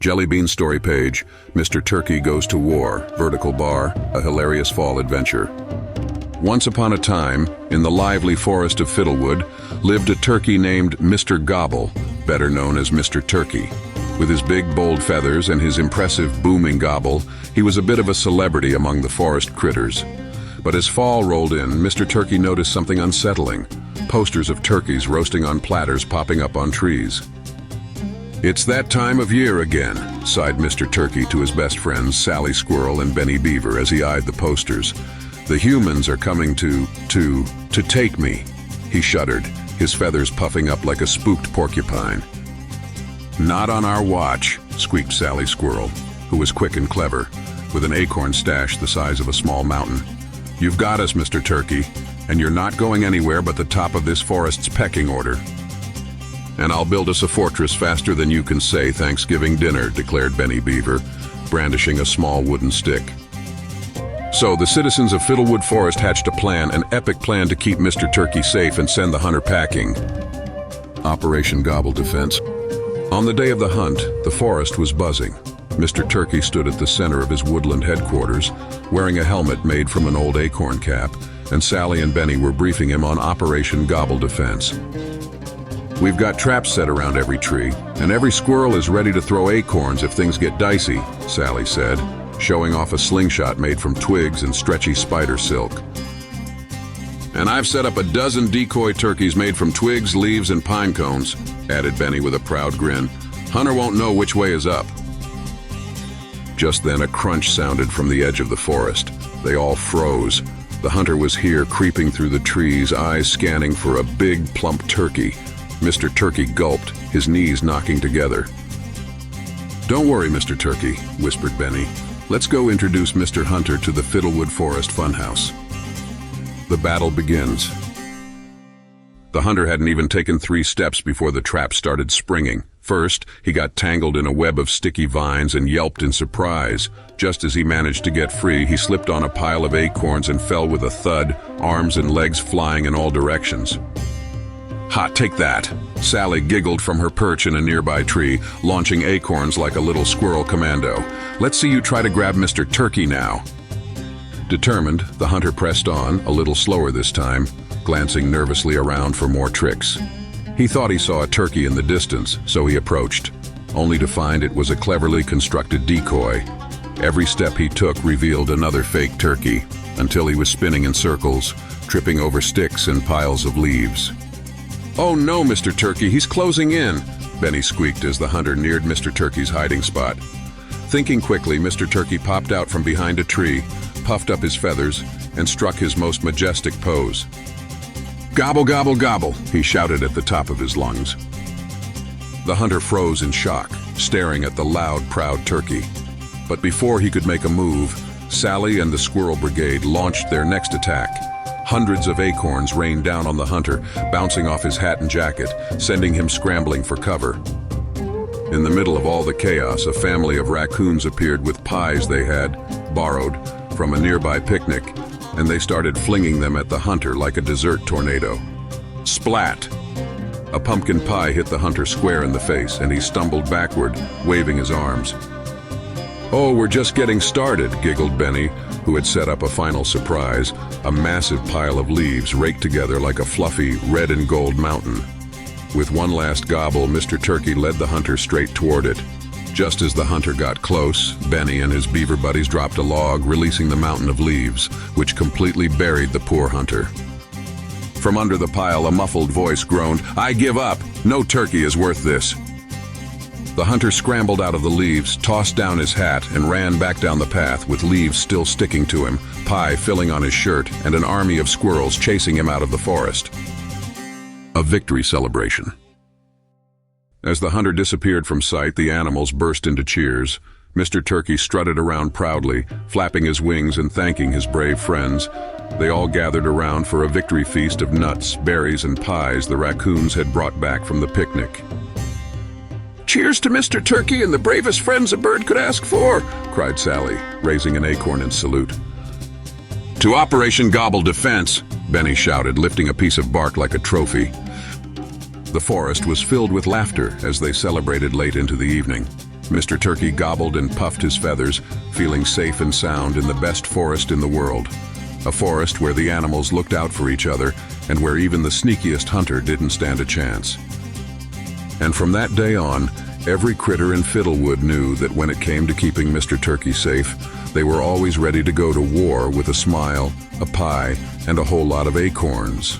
Jellybean story page, Mr. Turkey Goes to War, vertical bar, a hilarious fall adventure. Once upon a time, in the lively forest of Fiddlewood, lived a turkey named Mr. Gobble, better known as Mr. Turkey. With his big, bold feathers and his impressive, booming gobble, he was a bit of a celebrity among the forest critters. But as fall rolled in, Mr. Turkey noticed something unsettling. Posters of turkeys roasting on platters popping up on trees. "It's that time of year again," sighed Mr. Turkey to his best friends Sally Squirrel and Benny Beaver as he eyed the posters. "The humans are coming to take me," he shuddered, his feathers puffing up like a spooked porcupine. "Not on our watch," squeaked Sally Squirrel, who was quick and clever, with an acorn stash the size of a small mountain. "You've got us, Mr. Turkey, and you're not going anywhere but the top of this forest's pecking order." "And I'll build us a fortress faster than you can say Thanksgiving dinner," declared Benny Beaver, brandishing a small wooden stick. So the citizens of Fiddlewood Forest hatched a plan, an epic plan to keep Mr. Turkey safe and send the hunter packing. Operation Gobble Defense. On the day of the hunt, the forest was buzzing. Mr. Turkey stood at the center of his woodland headquarters, wearing a helmet made from an old acorn cap, and Sally and Benny were briefing him on Operation Gobble Defense. "We've got traps set around every tree, and every squirrel is ready to throw acorns if things get dicey," Sally said, showing off a slingshot made from twigs and stretchy spider silk. "And I've set up a dozen decoy turkeys made from twigs, leaves, and pine cones," added Benny with a proud grin. "Hunter won't know which way is up." Just then a crunch sounded from the edge of the forest. They all froze. The hunter was here, creeping through the trees, eyes scanning for a big, plump turkey. Mr. Turkey gulped, his knees knocking together. "Don't worry, Mr. Turkey," whispered Benny. "Let's go introduce Mr. Hunter to the Fiddlewood Forest Funhouse." The battle begins. The hunter hadn't even taken 3 steps before the trap started springing. First, he got tangled in a web of sticky vines and yelped in surprise. Just as he managed to get free, he slipped on a pile of acorns and fell with a thud, arms and legs flying in all directions. "Ha, take that!" Sally giggled from her perch in a nearby tree, launching acorns like a little squirrel commando. "Let's see you try to grab Mr. Turkey now." Determined, the hunter pressed on, a little slower this time, glancing nervously around for more tricks. He thought he saw a turkey in the distance, so he approached, only to find it was a cleverly constructed decoy. Every step he took revealed another fake turkey, until he was spinning in circles, tripping over sticks and piles of leaves. "Oh no, Mr. Turkey, he's closing in," Benny squeaked as the hunter neared Mr. Turkey's hiding spot. Thinking quickly, Mr. Turkey popped out from behind a tree, puffed up his feathers, and struck his most majestic pose. "Gobble, gobble, gobble," he shouted at the top of his lungs. The hunter froze in shock, staring at the loud, proud turkey. But before he could make a move, Sally and the Squirrel Brigade launched their next attack. Hundreds of acorns rained down on the hunter, bouncing off his hat and jacket, sending him scrambling for cover. In the middle of all the chaos, a family of raccoons appeared with pies they had borrowed from a nearby picnic, and they started flinging them at the hunter like a dessert tornado. Splat! A pumpkin pie hit the hunter square in the face, and he stumbled backward, waving his arms. "Oh, we're just getting started," giggled Benny, who had set up a final surprise, a massive pile of leaves raked together like a fluffy red and gold mountain. With one last gobble, Mr. Turkey led the hunter straight toward it. Just as the hunter got close, Benny and his beaver buddies dropped a log, releasing the mountain of leaves, which completely buried the poor hunter. From under the pile, a muffled voice groaned, "I give up! No turkey is worth this!" The hunter scrambled out of the leaves, tossed down his hat, and ran back down the path with leaves still sticking to him, pie filling on his shirt, and an army of squirrels chasing him out of the forest. A victory celebration. As the hunter disappeared from sight, the animals burst into cheers. Mr. Turkey strutted around proudly, flapping his wings and thanking his brave friends. They all gathered around for a victory feast of nuts, berries, and pies the raccoons had brought back from the picnic. "Cheers to Mr. Turkey and the bravest friends a bird could ask for," cried Sally, raising an acorn in salute. "To Operation Gobble Defense," Benny shouted, lifting a piece of bark like a trophy. The forest was filled with laughter as they celebrated late into the evening. Mr. Turkey gobbled and puffed his feathers, feeling safe and sound in the best forest in the world. A forest where the animals looked out for each other and where even the sneakiest hunter didn't stand a chance. And from that day on, every critter in Fiddlewood knew that when it came to keeping Mr. Turkey safe, they were always ready to go to war with a smile, a pie, and a whole lot of acorns.